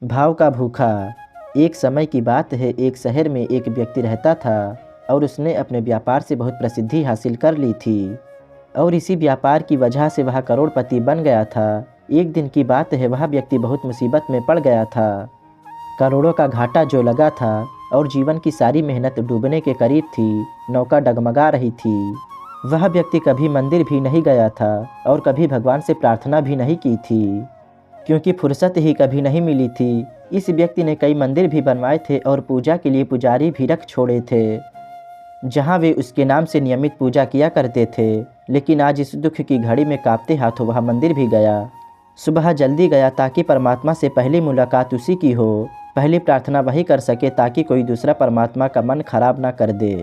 भाव का भूखा। एक समय की बात है, एक शहर में एक व्यक्ति रहता था और उसने अपने व्यापार से बहुत प्रसिद्धि हासिल कर ली थी और इसी व्यापार की वजह से वह करोड़पति बन गया था। एक दिन की बात है, वह व्यक्ति बहुत मुसीबत में पड़ गया था। करोड़ों का घाटा जो लगा था और जीवन की सारी मेहनत डूबने के करीब थी। नौका डगमगा रही थी। वह व्यक्ति कभी मंदिर भी नहीं गया था और कभी भगवान से प्रार्थना भी नहीं की थी, क्योंकि फुर्सत ही कभी नहीं मिली थी। इस व्यक्ति ने कई मंदिर भी बनवाए थे और पूजा के लिए पुजारी भी रख छोड़े थे, जहां वे उसके नाम से नियमित पूजा किया करते थे। लेकिन आज इस दुख की घड़ी में कांपते हाथों वह मंदिर भी गया। सुबह जल्दी गया ताकि परमात्मा से पहली मुलाकात उसी की हो। पहली प्रार्थना वही कर सके ताकि कोई दूसरा परमात्मा का मन खराब ना कर दे।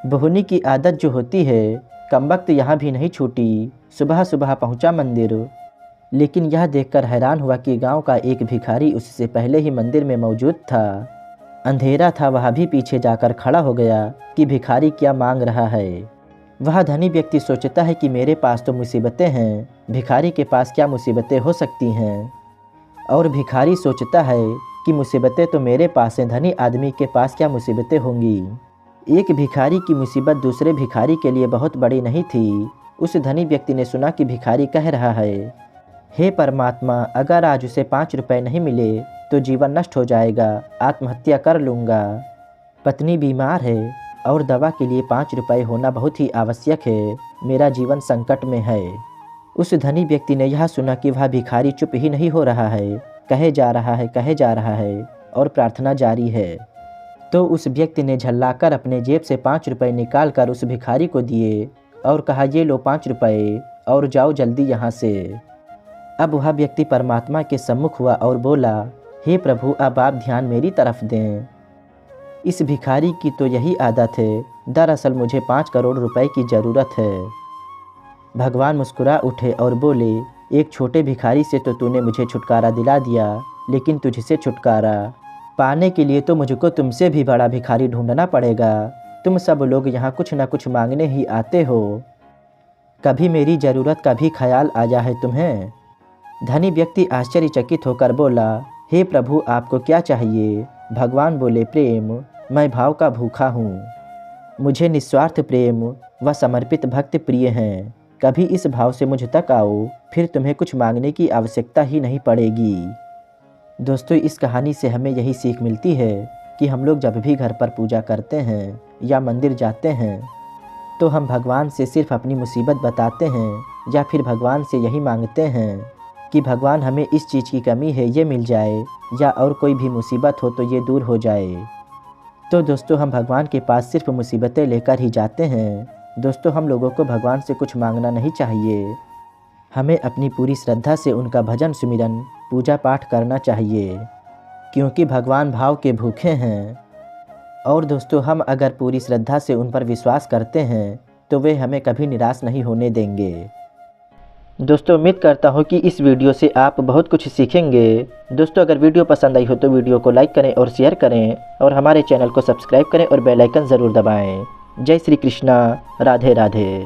बोहनी की आदत जो होती है, कमबख्त यहाँ भी नहीं छूटी। सुबह सुबह पहुँचा मंदिर, लेकिन यह देखकर हैरान हुआ कि गांव का एक भिखारी उससे पहले ही मंदिर में मौजूद था। अंधेरा था, वह भी पीछे जाकर खड़ा हो गया कि भिखारी क्या मांग रहा है। वह धनी व्यक्ति सोचता है कि मेरे पास तो मुसीबतें हैं, भिखारी के पास क्या मुसीबतें हो सकती हैं। और भिखारी सोचता है कि मुसीबतें तो मेरे पास हैं, धनी आदमी के पास क्या मुसीबतें होंगी। एक भिखारी की मुसीबत दूसरे भिखारी के लिए बहुत बड़ी नहीं थी। उस धनी व्यक्ति ने सुना कि भिखारी कह रहा है, हे परमात्मा, अगर आज उसे 5 रुपए नहीं मिले तो जीवन नष्ट हो जाएगा, आत्महत्या कर लूँगा। पत्नी बीमार है और दवा के लिए 5 रुपए होना बहुत ही आवश्यक है, मेरा जीवन संकट में है। उस धनी व्यक्ति ने यह सुना कि वह भिखारी चुप ही नहीं हो रहा है, कहे जा रहा है और प्रार्थना जारी है। तो उस व्यक्ति ने झल्लाकर अपने जेब से 5 रुपए निकाल कर उस भिखारी को दिए और कहा, ये लो 5 रुपए और जाओ जल्दी यहाँ से। अब वह व्यक्ति परमात्मा के सम्मुख हुआ और बोला, हे प्रभु, अब आप ध्यान मेरी तरफ दें। इस भिखारी की तो यही आदत है, दरअसल मुझे 5 करोड़ रुपए की ज़रूरत है। भगवान मुस्कुरा उठे और बोले, एक छोटे भिखारी से तो तूने मुझे छुटकारा दिला दिया, लेकिन तुझसे छुटकारा पाने के लिए तो मुझको तुमसे भी बड़ा भिखारी ढूंढना पड़ेगा। तुम सब लोग यहाँ कुछ न कुछ मांगने ही आते हो, कभी मेरी ज़रूरत का भी ख्याल आया है तुम्हें? धनी व्यक्ति आश्चर्यचकित होकर बोला, हे प्रभु, आपको क्या चाहिए? भगवान बोले, प्रेम, मैं भाव का भूखा हूँ। मुझे निस्वार्थ प्रेम व समर्पित भक्त प्रिय हैं। कभी इस भाव से मुझ तक आओ, फिर तुम्हें कुछ मांगने की आवश्यकता ही नहीं पड़ेगी। दोस्तों, इस कहानी से हमें यही सीख मिलती है कि हम लोग जब भी घर पर पूजा करते हैं या मंदिर जाते हैं तो हम भगवान से सिर्फ अपनी मुसीबत बताते हैं या फिर भगवान से यही मांगते हैं कि भगवान हमें इस चीज़ की कमी है ये मिल जाए, या और कोई भी मुसीबत हो तो ये दूर हो जाए। तो दोस्तों, हम भगवान के पास सिर्फ मुसीबतें लेकर ही जाते हैं। दोस्तों, हम लोगों को भगवान से कुछ मांगना नहीं चाहिए। हमें अपनी पूरी श्रद्धा से उनका भजन सुमिरन पूजा पाठ करना चाहिए, क्योंकि भगवान भाव के भूखे हैं। और दोस्तों, हम अगर पूरी श्रद्धा से उन पर विश्वास करते हैं तो वे हमें कभी निराश नहीं होने देंगे। दोस्तों, उम्मीद करता हूँ कि इस वीडियो से आप बहुत कुछ सीखेंगे। दोस्तों, अगर वीडियो पसंद आई हो तो वीडियो को लाइक करें और शेयर करें और हमारे चैनल को सब्सक्राइब करें और बेल आइकन ज़रूर दबाएं। जय श्री कृष्णा, राधे राधे।